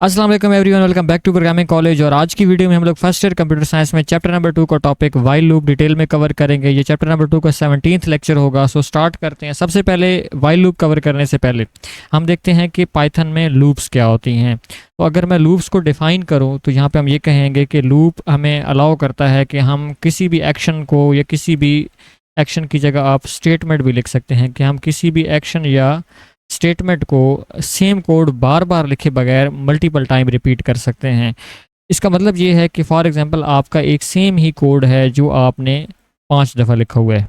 अस्सलाम वालेकुम everyone, welcome back to programming college. और आज की वीडियो में हम लोग फर्स्ट ईयर कंप्यूटर साइंस में चैप्टर नंबर 2 का टॉपिक वाइल लूप डिटेल में कवर करेंगे। ये चैप्टर नंबर 2 का 17th लेक्चर होगा। सो स्टार्ट करते हैं। सबसे पहले वाइल लूप कवर करने से पहले हम देखते हैं कि पाइथन में लूप्स क्या होती हैं। तो अगर मैं लूप्स को डिफाइन करूँ तो यहाँ पे हम ये कहेंगे कि लूप हमें अलाउ करता है कि हम किसी भी एक्शन को या किसी भी एक्शन की जगह आप स्टेटमेंट भी लिख सकते हैं कि हम किसी भी एक्शन या स्टेटमेंट को सेम कोड बार बार लिखे बगैर मल्टीपल टाइम रिपीट कर सकते हैं। इसका मतलब ये है कि फॉर एग्जांपल आपका एक सेम ही कोड है जो आपने 5 दफ़ा लिखा हुआ है।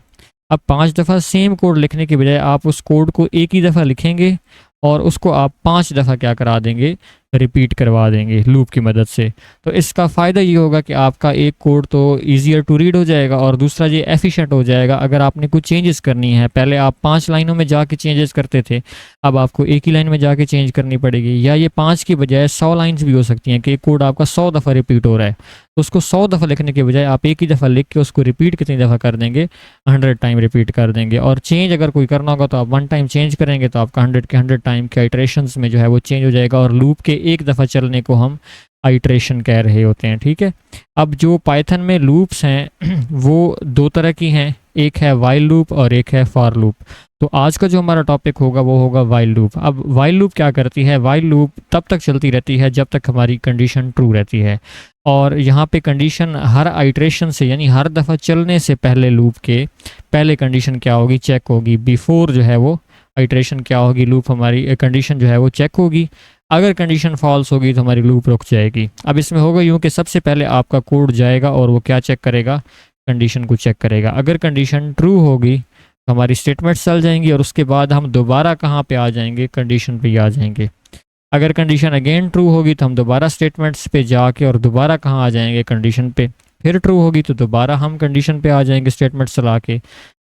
अब 5 दफ़ा सेम कोड लिखने के बजाय आप उस कोड को एक ही दफ़ा लिखेंगे और उसको आप 5 दफ़ा क्या करा देंगे, रिपीट करवा देंगे लूप की मदद से। तो इसका फ़ायदा ये होगा कि आपका एक कोड तो ईजियर टू रीड हो जाएगा और दूसरा ये एफिशिएंट हो जाएगा। अगर आपने कुछ चेंजेस करनी है, पहले आप 5 लाइनों में जाके चेंजेस करते थे, अब आपको एक ही लाइन में जाके चेंज करनी पड़ेगी। या ये 5 की बजाय 100 लाइन्स भी हो सकती हैं कि एक कोड आपका 100 दफ़ा रिपीट हो रहा है, तो उसको 100 दफ़ा लिखने के बजाय आप एक ही दफ़ा लिख के उसको रिपीट कितनी दफ़ा कर देंगे, 100 टाइम रिपीट कर देंगे। और चेंज अगर कोई करना होगा तो आप 1 टाइम चेंज करेंगे तो आपका 100 के 100 टाइम के आइट्रेशंस में जो है वो चेंज हो जाएगा। और लूप के एक दफ़ा चलने को हम आइट्रेशन कह रहे होते हैं। ठीक है। अब जो पाइथन में लूप्स हैं वो 2 तरह की हैं, एक है वाइल लूप और एक है फॉर लूप। तो आज का जो हमारा टॉपिक होगा वो होगा वाइल लूप। अब वाइल लूप क्या करती है? वाइल लूप तब तक चलती रहती है जब तक हमारी कंडीशन ट्रू रहती है। और यहाँ पे कंडीशन हर आइट्रेशन से, यानी हर दफ़ा चलने से पहले लूप के पहले कंडीशन क्या होगी, चेक होगी। बिफोर जो है वो आइट्रेशन क्या होगी, लूप हमारी कंडीशन जो है वो चेक होगी। अगर कंडीशन फॉल्स होगी तो हमारी लूप रुक जाएगी। अब इसमें होगा यूँ कि सबसे पहले आपका कोड जाएगा और वो क्या चेक करेगा, कंडीशन को चेक करेगा। अगर कंडीशन ट्रू होगी तो हमारी स्टेटमेंट्स चल जाएंगी और उसके बाद हम दोबारा कहाँ पे आ जाएंगे, कंडीशन पे ही आ जाएंगे। अगर कंडीशन अगेन ट्रू होगी तो हम दोबारा स्टेटमेंट्स पे जाके और दोबारा कहाँ आ जाएंगे, कंडीशन पे। फिर ट्रू होगी तो दोबारा हम कंडीशन पे आ जाएंगे स्टेटमेंट्स चला के।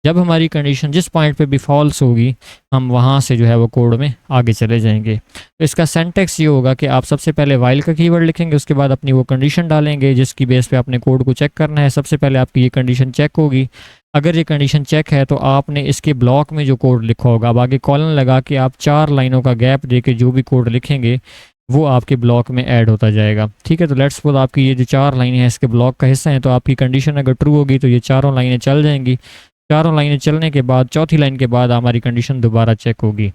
जब हमारी कंडीशन जिस पॉइंट पे भी फॉल्स होगी हम वहाँ से जो है वो कोड में आगे चले जाएंगे। तो इसका सिंटैक्स ये होगा कि आप सबसे पहले वाइल का कीवर्ड लिखेंगे, उसके बाद अपनी वो कंडीशन डालेंगे जिसकी बेस पे आपने कोड को चेक करना है। सबसे पहले आपकी ये कंडीशन चेक होगी। अगर ये कंडीशन चेक है तो आपने इसके ब्लॉक में जो कोड लिखा होगा, अब आगे कॉलन लगा के आप 4 लाइनों का गैप दे के जो भी कोड लिखेंगे वो आपके ब्लॉक में ऐड होता जाएगा। ठीक है। तो लेट्स सपोज आपकी ये जो 4 लाइनें हैं इसके ब्लॉक का हिस्सा है, तो आपकी कंडीशन अगर ट्रू होगी तो ये चारों लाइनें चल जाएंगी। चारों लाइनें चलने के बाद चौथी लाइन के बाद हमारी कंडीशन दोबारा चेक होगी।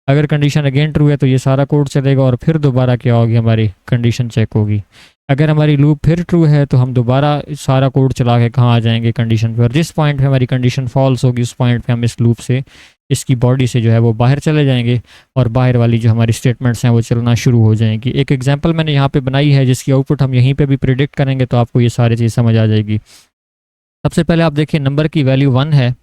अगर कंडीशन अगेन ट्रू है तो ये सारा कोड चलेगा और फिर दोबारा क्या होगी, हमारी कंडीशन चेक होगी। अगर हमारी लूप फिर ट्रू है तो हम दोबारा सारा कोड चला के कहाँ आ जाएंगे, कंडीशन पे। और जिस पॉइंट पे हमारी कंडीशन फॉल्स होगी उस पॉइंट पे हम इस लूप से, इसकी बॉडी से जो है वो बाहर चले जाएंगे और बाहर वाली जो हमारी स्टेटमेंट्स हैं वो चलना शुरू हो जाएंगी। एक एग्जांपल मैंने यहाँ पे बनाई है जिसकी आउटपुट हम यहीं पे भी प्रिडिक्ट करेंगे तो आपको ये सारी चीज़ समझ आ जाएगी। सबसे पहले आप देखिए नंबर की वैल्यू 1 है,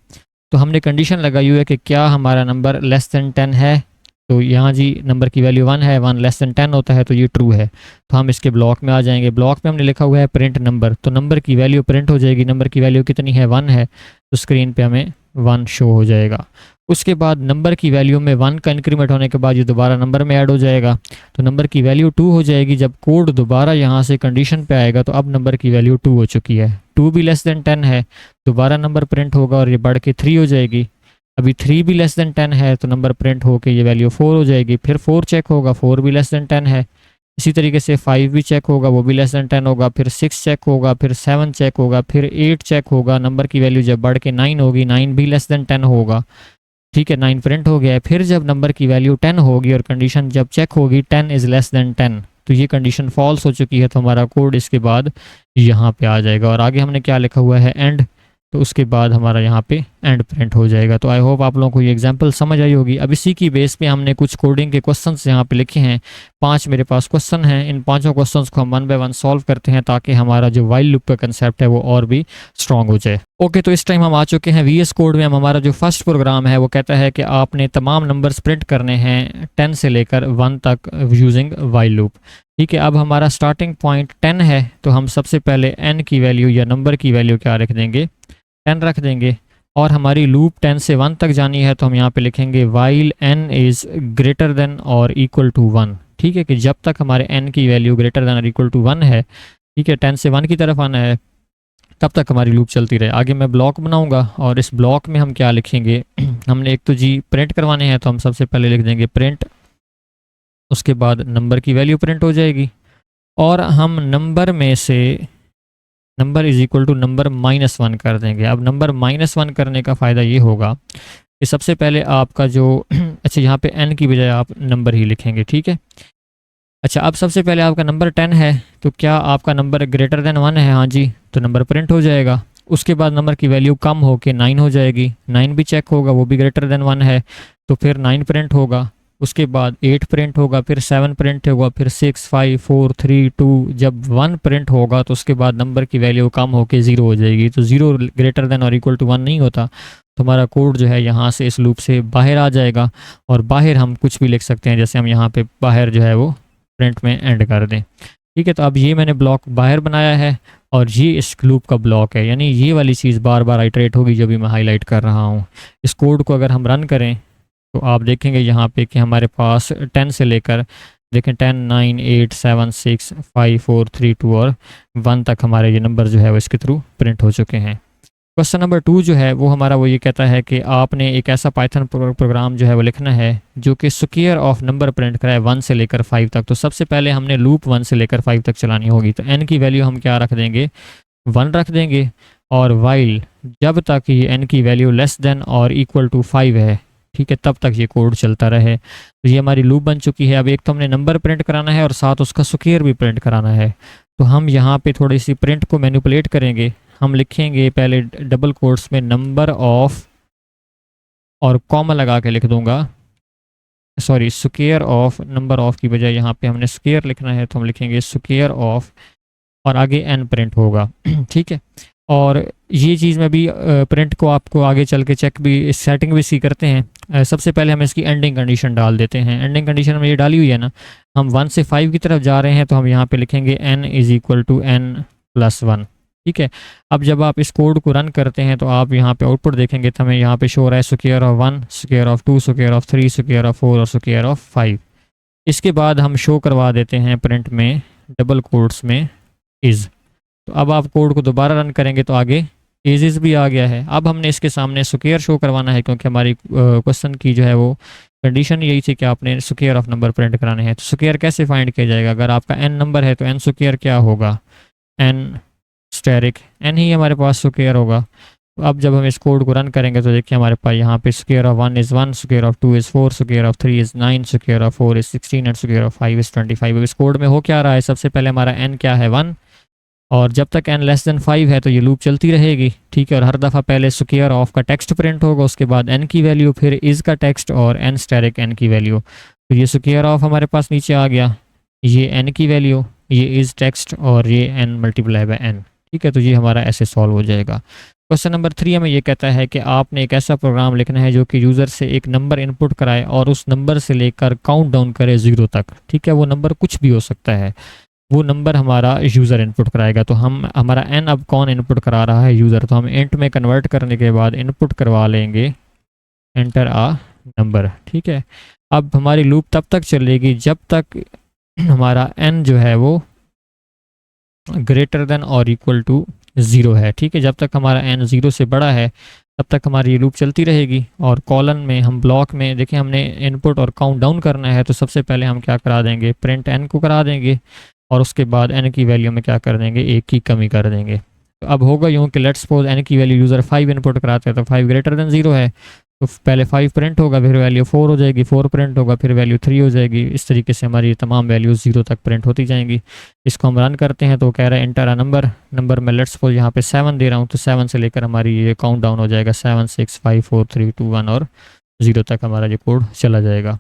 तो हमने कंडीशन लगाई हुई है कि क्या हमारा नंबर लेस देन 10 है। तो यहाँ जी नंबर की वैल्यू 1 है, 1 लेस देन 10 होता है तो ये ट्रू है। तो हम इसके ब्लॉक में आ जाएंगे। ब्लॉक में हमने लिखा हुआ है प्रिंट नंबर, तो नंबर की वैल्यू प्रिंट हो जाएगी। नंबर की वैल्यू कितनी है, 1 है, तो स्क्रीन पे हमें 1 शो हो जाएगा। उसके बाद नंबर की वैल्यू में 1 का इंक्रीमेंट होने के बाद ये दोबारा नंबर में ऐड हो जाएगा, तो नंबर की वैल्यू 2 हो जाएगी। जब कोड दोबारा यहाँ से कंडीशन पे आएगा तो अब नंबर की वैल्यू 2 हो चुकी है। 2 भी लेस देन 10 है, दोबारा नंबर प्रिंट होगा और ये बढ़ के 3 हो जाएगी। अभी 3 भी लेस देन 10 है तो नंबर प्रिंट होके ये वैल्यू 4 हो जाएगी। फिर 4 चेक होगा, 4 भी लेस देन 10 है। इसी तरीके से 5 भी चेक होगा, वो भी लेस देन 10 होगा। फिर 6 चेक होगा, फिर 7 चेक होगा, फिर 8 चेक होगा। नंबर की वैल्यू जब बढ़ के 9 होगी, 9 भी लेस देन 10 होगा। ठीक है, 9 प्रिंट हो गया है। फिर जब नंबर की वैल्यू 10 होगी और कंडीशन जब चेक होगी 10 इज़ लेस देन 10, तो ये कंडीशन फॉल्स हो चुकी है। तो हमारा कोड इसके बाद यहाँ पे आ जाएगा और आगे हमने क्या लिखा हुआ है, एंड, तो उसके बाद हमारा यहाँ पे एंड प्रिंट हो जाएगा। तो आई होप आप लोगों को ये एग्जांपल समझ आई होगी। अब इसी की बेस पे हमने कुछ कोडिंग के क्वेश्चंस यहाँ पे लिखे हैं। 5 मेरे पास क्वेश्चन हैं। इन 5 क्वेश्चंस को हम 1 बाय 1 सॉल्व करते हैं ताकि हमारा जो वाइल लूप का कंसेप्ट है वो और भी स्ट्रॉन्ग हो जाए। ओके, तो इस टाइम हम आ चुके हैं VS कोड में। हमारा जो फर्स्ट प्रोग्राम है वो कहता है कि आपने तमाम नंबर्स प्रिंट करने हैं 10 से लेकर 1 तक यूजिंग वाइल लूप। ठीक है। अब हमारा स्टार्टिंग पॉइंट 10 है, तो हम सबसे पहले n की वैल्यू या नंबर की वैल्यू क्या रख देंगे, 10 रख देंगे। और हमारी लूप 10 से 1 तक जानी है तो हम यहाँ पे लिखेंगे while n is greater than और इक्वल टू 1। ठीक है, कि जब तक हमारे n की वैल्यू ग्रेटर देन और इक्वल टू 1 है, ठीक है, 10 से 1 की तरफ आना है, तब तक हमारी लूप चलती रहे। आगे मैं ब्लॉक बनाऊंगा और इस ब्लॉक में हम क्या लिखेंगे हमने एक तो जी प्रिंट करवाने हैं, तो हम सबसे पहले लिख देंगे प्रिंट उसके बाद नंबर की वैल्यू प्रिंट हो जाएगी और हम नंबर में से number is equal to number -1 कर देंगे। अब नंबर -1 करने का फ़ायदा ये होगा कि सबसे पहले आपका जो अच्छा यहाँ पे n की बजाय आप नंबर ही लिखेंगे, ठीक है। अच्छा, अब सबसे पहले आपका नंबर 10 है, तो क्या आपका नंबर ग्रेटर देन 1 है? हाँ जी, तो नंबर प्रिंट हो जाएगा। उसके बाद नंबर की वैल्यू कम होके 9 हो जाएगी, 9 भी चेक होगा, वो भी ग्रेटर देन 1 है, तो फिर 9 प्रिंट होगा। उसके बाद 8 प्रिंट होगा, फिर 7 प्रिंट होगा, फिर 6, 5, 4, 3, 2, जब 1 प्रिंट होगा तो उसके बाद नंबर की वैल्यू कम होके 0 हो जाएगी। तो 0 ग्रेटर देन और इक्वल टू 1 नहीं होता, तो हमारा कोड जो है यहाँ से इस लूप से बाहर आ जाएगा और बाहर हम कुछ भी लिख सकते हैं, जैसे हम यहाँ पे बाहर जो है वो प्रिंट में एंड कर दें, ठीक है। तो अब ये मैंने ब्लॉक बाहर बनाया है और ये इस लूप का ब्लॉक है, यानी ये वाली चीज़ बार बार आइटरेट होगी जो भी मैं हाईलाइट कर रहा हूँ। इस कोड को अगर हम रन करें तो आप देखेंगे यहाँ पे कि हमारे पास 10 से लेकर देखें 10, 9, 8, 7, 6, 5, 4, 3, 2 और 1 तक हमारे ये नंबर जो है वो इसके थ्रू प्रिंट हो चुके हैं। क्वेश्चन नंबर 2 जो है वो हमारा वो ये कहता है कि आपने एक ऐसा पाइथन प्रोग्राम जो है वो लिखना है जो कि स्क्वायर ऑफ नंबर प्रिंट कराए 1 से लेकर 5 तक। तो सबसे पहले हमने लूप 1 से लेकर 5 तक चलानी होगी, तो n की वैल्यू हम क्या रख देंगे? 1 रख देंगे और वाइल जब तक ये n की वैल्यू लेस देन और इक्वल टू 5 है, ठीक है, तब तक ये कोड चलता रहे। तो ये हमारी लूप बन चुकी है। अब एक तो हमने नंबर प्रिंट कराना है और साथ उसका स्क्वायर भी प्रिंट कराना है, तो हम यहाँ पे थोड़ी सी प्रिंट को मैनिपुलेट करेंगे। हम लिखेंगे पहले डबल कोट्स में नंबर ऑफ और कॉमा लगा के लिख दूंगा, sorry square of, number of की बजाय यहाँ पे हमने स्क्वायर लिखना है, तो हम लिखेंगे स्क्वायर ऑफ और आगे n प्रिंट होगा ठीक है। और ये चीज़ में भी प्रिंट को आपको आगे चल के चेक भी सेटिंग भी सी करते हैं। सबसे पहले हम इसकी एंडिंग कंडीशन डाल देते हैं। एंडिंग कंडीशन में ये डाली हुई है ना, हम 1 से 5 की तरफ जा रहे हैं, तो हम यहाँ पे लिखेंगे n is equal to n+1, ठीक है। अब जब आप इस कोड को रन करते हैं तो आप यहाँ पे आउटपुट देखेंगे, तो हमें यहाँ पे शो हो रहा है square of 1, square of 2, square of 3, square of 4 और स्क्वायर ऑफ 5। इसके बाद हम शो करवा देते हैं प्रिंट में डबल कोट्स में इज़। तो अब आप कोड को दोबारा रन करेंगे तो आगे इज भी आ गया है। अब हमने इसके सामने स्क्वायर शो करवाना है, क्योंकि हमारी क्वेश्चन की जो है वो कंडीशन यही थी कि आपने स्क्वायर ऑफ नंबर प्रिंट कराने हैं। तो स्क्वायर कैसे फाइंड किया जाएगा? अगर आपका n नंबर है तो n स्क्वायर क्या होगा? n स्टेरिक n ही हमारे पास स्क्वायर होगा। तो अब जब हम इस कोड को रन करेंगे तो देखिए हमारे पास यहाँ पे square of 1 is 1, square of 2 is 4, square of 3 is 9, square of 4 is 16 and square of 5 is 25। अब इस कोड में हो क्या रहा है? सबसे पहले हमारा n क्या है? 1, और जब तक n लेस देन 5 है तो ये लूप चलती रहेगी, ठीक है। और हर दफ़ा पहले स्क्वायर ऑफ का टेक्स्ट प्रिंट होगा, उसके बाद n की वैल्यू, फिर इज़ का टेक्स्ट और n स्टेरिक n की वैल्यू। तो ये स्क्वायर ऑफ हमारे पास नीचे आ गया, ये n की वैल्यू, ये इज़ टेक्स्ट और ये n मल्टीप्लाई बाय n, ठीक है। तो ये हमारा ऐसे सॉल्व हो जाएगा। क्वेश्चन नंबर 3 हमें ये कहता है कि आपने एक ऐसा प्रोग्राम लिखना है जो कि यूज़र से एक नंबर इनपुट कराए और उस नंबर से लेकर काउंट डाउन करे 0 तक, ठीक है। वो नंबर कुछ भी हो सकता है, वो नंबर हमारा यूज़र इनपुट कराएगा। तो हम हमारा n अब कौन इनपुट करा रहा है? यूज़र। तो हम इंट में कन्वर्ट करने के बाद इनपुट करवा लेंगे एंटर आ नंबर, ठीक है। अब हमारी लूप तब तक चलेगी जब तक हमारा n जो है वो ग्रेटर देन और इक्वल टू 0 है, ठीक है। जब तक हमारा n 0 से बड़ा है तब तक हमारी ये लूप चलती रहेगी। और कॉलन में हम ब्लॉक में देखें हमने इनपुट और काउंट डाउन करना है, तो सबसे पहले हम क्या करा देंगे? प्रिंट n को करा देंगे और उसके बाद n की वैल्यू में क्या कर देंगे? 1 की कमी कर देंगे। तो अब होगा यूँ कि लेट्स सपोज n की वैल्यू यूज़र 5 इनपुट कराते हैं, तो 5 ग्रेटर देन 0 है, तो पहले 5 प्रिंट होगा, फिर वैल्यू 4 हो जाएगी, 4 प्रिंट होगा, फिर वैल्यू 3 हो जाएगी। इस तरीके से हमारी तमाम वैल्यूज़ 0 तक प्रिंट होती जाएंगी। इसको हम रन करते हैं तो कह रहा है एंटर अ नंबर, नंबर में लेट्स सपोज यहाँ पे 7 दे रहा हूँ, तो 7 से लेकर हमारी ये काउंट डाउन हो जाएगा 7, 6, 5, 4, 3, 2, 1 और 0 तक हमारा ये कोड चला जाएगा।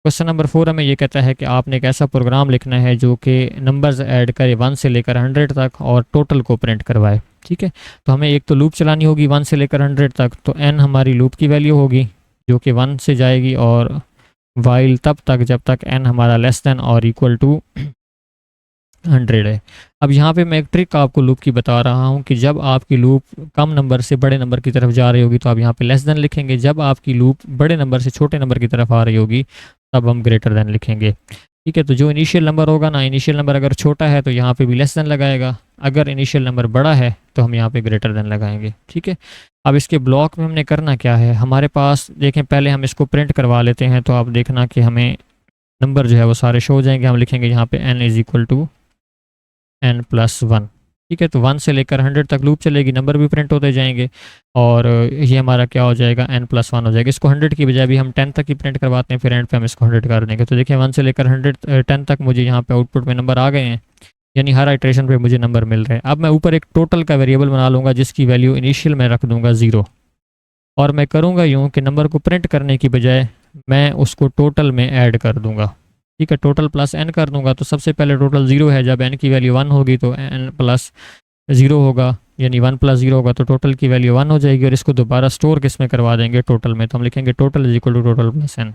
क्वेश्चन नंबर 4 हमें ये कहता है कि आपने एक ऐसा प्रोग्राम लिखना है जो कि नंबर्स ऐड करे 1 से लेकर 100 तक और टोटल को प्रिंट करवाए, ठीक है। तो हमें एक तो लूप चलानी होगी 1 से लेकर 100 तक, तो n हमारी लूप की वैल्यू होगी जो कि 1 से जाएगी, और वाइल तब तक जब तक n हमारा लेस देन और इक्वल टू 100 है। अब यहाँ पे मैं एक ट्रिक आपको लूप की बता रहा हूँ कि जब आपकी लूप कम नंबर से बड़े नंबर की तरफ जा रही होगी तो आप यहाँ पे लेस देन लिखेंगे, जब आपकी लूप बड़े नंबर से छोटे नंबर की तरफ आ रही होगी तब हम ग्रेटर देन लिखेंगे, ठीक है। तो जो इनिशियल नंबर होगा ना, इनिशियल नंबर अगर छोटा है तो यहाँ पे भी लेस देन लगाएगा, अगर इनिशियल नंबर बड़ा है तो हम यहाँ पे ग्रेटर देन लगाएंगे, ठीक है। अब इसके ब्लॉक में हमने करना क्या है? हमारे पास देखें पहले हम इसको प्रिंट करवा लेते हैं, तो आप देखना कि हमें नंबर जो है वो सारे शो हो जाएंगे। हम लिखेंगे यहाँ पे n is equal to n+1। ठीक है, तो 1 से लेकर 100 तक लूप चलेगी, नंबर भी प्रिंट होते जाएंगे और ये हमारा क्या हो जाएगा, n+1 हो जाएगा। इसको 100 की बजाय भी हम 10 तक ही प्रिंट करवाते हैं, फिर एंड पे हम इसको 100 कर देंगे। तो देखिए 1 से लेकर 10 तक मुझे यहाँ पे आउटपुट में नंबर आ गए हैं, यानी हर आइट्रेशन पे मुझे नंबर मिल रहे हैं। अब मैं ऊपर एक टोटल का वेरिएबल बना लूँगा जिसकी वैल्यू इनिशियल में रख दूँगा 0, और मैं करूँगा यूँ कि नंबर को प्रिंट करने की बजाय मैं उसको टोटल में ऐड कर दूँगा। ठीक है, टोटल प्लस n कर दूंगा। तो सबसे पहले टोटल 0 है, जब n की वैल्यू 1 होगी तो n+0 होगा, यानी 1+0 होगा तो टोटल की वैल्यू 1 हो जाएगी। और इसको दोबारा स्टोर किस में करवा देंगे, टोटल में। तो हम लिखेंगे total is equal to total plus n।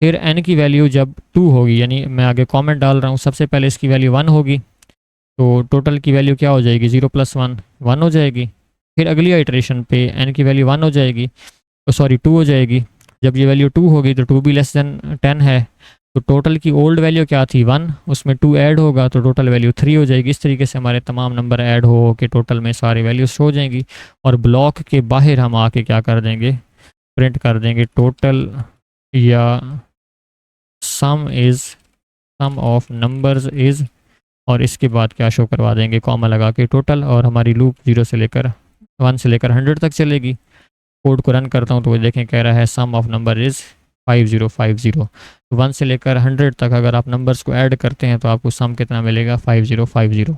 फिर n की वैल्यू जब 2 होगी, यानी मैं आगे कॉमेंट डाल रहा हूँ, सबसे पहले इसकी वैल्यू 1 होगी तो टोटल की वैल्यू क्या हो जाएगी, 0 + 1 1 हो जाएगी। फिर अगली आइट्रेशन पे n की वैल्यू 1 हो जाएगी, सॉरी 2 हो जाएगी। जब ये वैल्यू 2 होगी तो 2 भी लेस देन 10 है, तो टोटल की ओल्ड वैल्यू क्या थी 1, उसमें 2 ऐड होगा तो टोटल वैल्यू 3 हो जाएगी। इस तरीके से हमारे तमाम नंबर ऐड हो के टोटल में सारी वैल्यूज हो जाएंगी। और ब्लॉक के बाहर हम आके क्या कर देंगे, प्रिंट कर देंगे टोटल या सम ऑफ नंबर्स इज़, और इसके बाद क्या शो करवा देंगे, कॉमा लगा के टोटल। और हमारी लूप 1 से लेकर 100 तक चलेगी। कोड को रन करता हूँ तो वो देखें कह रहा है सम ऑफ नंबर इज़ 5050। 1 से लेकर 100 तक अगर आप नंबर्स को ऐड करते हैं तो आपको सम कितना मिलेगा, 5050।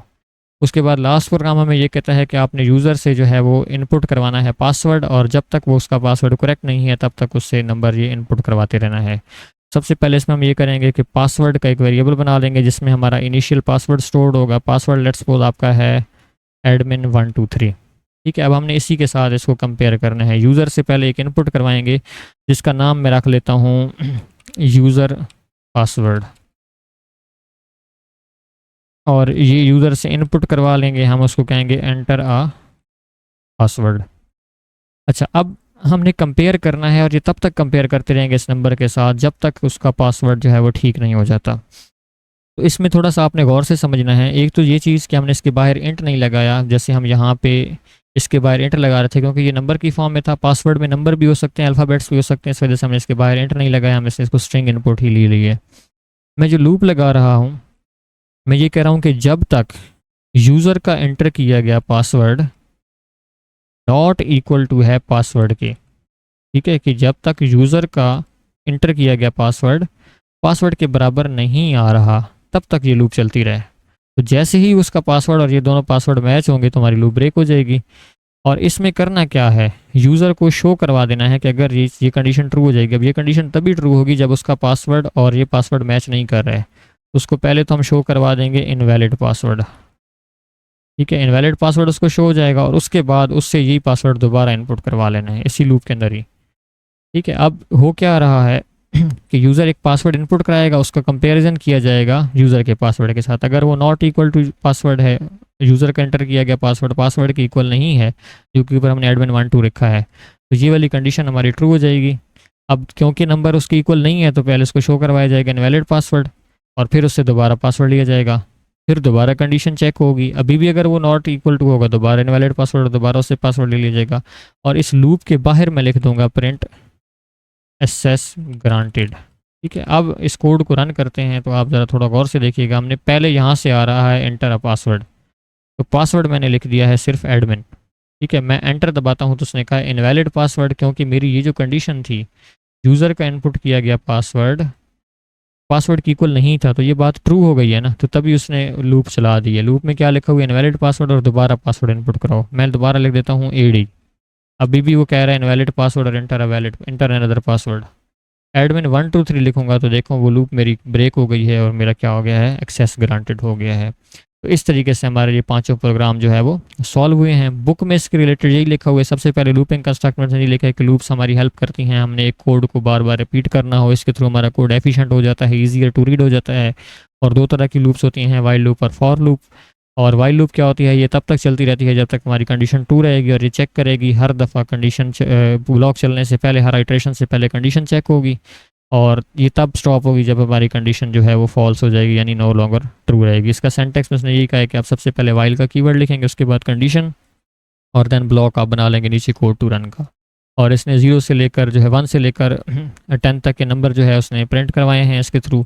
उसके बाद लास्ट प्रोग्राम हमें ये कहता है कि आपने यूज़र से जो है वो इनपुट करवाना है पासवर्ड, और जब तक वो उसका पासवर्ड करेक्ट नहीं है तब तक उससे नंबर ये इनपुट करवाते रहना है। सबसे पहले इसमें हम ये करेंगे कि पासवर्ड का एक वेरिएबल बना लेंगे जिसमें हमारा इनिशियल पासवर्ड स्टोर्ड होगा। पासवर्ड लेट्स सपोज आपका है admin123। ठीक है, अब हमने इसी के साथ इसको कंपेयर करना है। यूज़र से पहले एक इनपुट करवाएंगे जिसका नाम मैं रख लेता हूँ यूज़र पासवर्ड, और ये यूज़र से इनपुट करवा लेंगे, हम उसको कहेंगे एंटर आ पासवर्ड। अच्छा, अब हमने कंपेयर करना है और ये तब तक कंपेयर करते रहेंगे इस नंबर के साथ जब तक उसका पासवर्ड जो है वो ठीक नहीं हो जाता। तो इसमें थोड़ा सा आपने गौर से समझना है। एक तो ये चीज़ कि हमने इसके बाहर इंट नहीं लगाया, जैसे हम यहाँ पे इसके बाहर इंट लगा रहे थे क्योंकि ये नंबर की फॉर्म में था। पासवर्ड में नंबर भी हो सकते हैं, अल्फ़ाबेट्स भी हो सकते हैं, इस वजह से हमने इसके बाहर इंट नहीं लगाया, हमने इसको स्ट्रिंग इनपुट ही ले ली है। मैं जो लूप लगा रहा हूँ, मैं ये कह रहा हूँ कि जब तक यूज़र का एंटर किया गया पासवर्ड नॉट इक्वल टू है पासवर्ड के, ठीक है, कि जब तक यूज़र का इंटर किया गया पासवर्ड के बराबर नहीं आ रहा तब तक ये लूप चलती रहे। तो जैसे ही उसका पासवर्ड और ये दोनों पासवर्ड मैच होंगे तो हमारी लूप ब्रेक हो जाएगी। और इसमें करना क्या है, यूज़र को शो करवा देना है कि अगर ये कंडीशन ट्रू हो जाएगी। अब ये कंडीशन तभी ट्रू होगी जब उसका पासवर्ड और ये पासवर्ड मैच नहीं कर रहे। उसको पहले तो हम शो करवा देंगे इनवैलिड पासवर्ड। ठीक है, इनवैलिड पासवर्ड उसको शो हो जाएगा और उसके बाद उससे यही पासवर्ड दोबारा इनपुट करवा लेना है इसी लूप के अंदर ही। ठीक है, अब हो क्या रहा है कि यूज़र एक पासवर्ड इनपुट कराएगा, उसका कंपैरिजन किया जाएगा यूज़र के पासवर्ड के साथ। अगर वो नॉट इक्वल टू पासवर्ड है, यूज़र का एंटर किया गया पासवर्ड के इक्वल नहीं है जो कि ऊपर हमने admin12 रखा है, तो ये वाली कंडीशन हमारी ट्रू हो जाएगी। अब क्योंकि नंबर उसके इक्वल नहीं है तो पहले उसको शो करवाया जाएगा इनवैलिड पासवर्ड और फिर उससे दोबारा पासवर्ड लिया जाएगा, फिर दोबारा कंडीशन चेक होगी। अभी भी अगर वो नॉट इक्वल टू होगा दोबारा इनवैलिड पासवर्ड, दोबारा उससे पासवर्ड ले लिया जाएगा। और इस लूप के बाहर मैं लिख दूंगा प्रिंट एक्सेस ग्रांटेड। ठीक है, अब इस कोड को रन करते हैं तो आप ज़रा थोड़ा गौर से देखिएगा। हमने पहले यहाँ से आ रहा है एंटर अ पासवर्ड, तो पासवर्ड मैंने लिख दिया है सिर्फ एडमिन। ठीक है, मैं एंटर दबाता हूँ तो उसने कहा इनवैलिड पासवर्ड, क्योंकि मेरी ये जो कंडीशन थी यूज़र का इनपुट किया गया पासवर्ड की इक्वल नहीं था, तो ये बात ट्रू हो गई है ना, तो तभी उसने लूप चला दी है। लूप में क्या लिखा हुआ है, इनवैलिड पासवर्ड और दोबारा पासवर्ड इनपुट कराओ। मैं दोबारा लिख देता हूँ AD। अभी भी वो कह रहा है इनवैलिड पासवर्ड और एंटर अनदर पासवर्ड। admin123 लिखूंगा तो देखो वो लूप मेरी ब्रेक हो गई है और मेरा क्या हो गया है, एक्सेस ग्रांटेड हो गया है। तो इस तरीके से हमारे ये पांचों प्रोग्राम जो है वो सॉल्व हुए हैं। बुक में इसके रिलेटेड यही लिखा हुआ है, सबसे पहले लूपिंग कंस्ट्रक्टर में यही लिखा है कि लूप्स हमारी हेल्प करती हैं। हमने एक कोड को बार बार रिपीट करना हो, इसके थ्रू हमारा कोड एफिशिएंट हो जाता है, ईजियर टू रीड हो जाता है। और दो तरह की लूप्स होती हैं, वाइल लूप और फॉर लूप। और वाइल लूप क्या होती है, ये तब तक चलती रहती है जब तक हमारी कंडीशन ट्रू रहेगी और ये चेक करेगी हर दफ़ा कंडीशन ब्लॉक चलने से पहले, हर आइट्रेशन से पहले कंडीशन चेक होगी। और ये तब स्टॉप होगी जब हमारी कंडीशन जो है वो फॉल्स हो जाएगी, यानी नो लॉन्गर ट्रू रहेगी। इसका सेंटेक्स में उसने यही कहा है कि आप सबसे पहले वाइल का कीवर्ड लिखेंगे, उसके बाद कंडीशन, और देन ब्लॉक आप बना लेंगे नीचे कोड टू रन का। और इसने 0 से लेकर जो है 1 से लेकर 10 तक के नंबर जो है उसने प्रिंट करवाए हैं इसके थ्रू।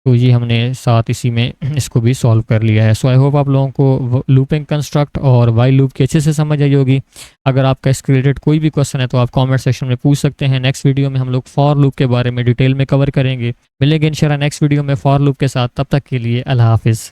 तो ये हमने साथ इसी में इसको भी सॉल्व कर लिया है। सो आई होप आप लोगों को लूपिंग कंस्ट्रक्ट और वाइल लूप की अच्छे से समझ आई होगी। अगर आपका इसके रिलेटेड कोई भी क्वेश्चन है तो आप कमेंट सेक्शन में पूछ सकते हैं। नेक्स्ट वीडियो में हम लोग फॉर लूप के बारे में डिटेल में कवर करेंगे। मिलेंगे इंशाल्लाह नेक्स्ट वीडियो में फॉर लूप के साथ। तब तक के लिए अल्लाह हाफिज़।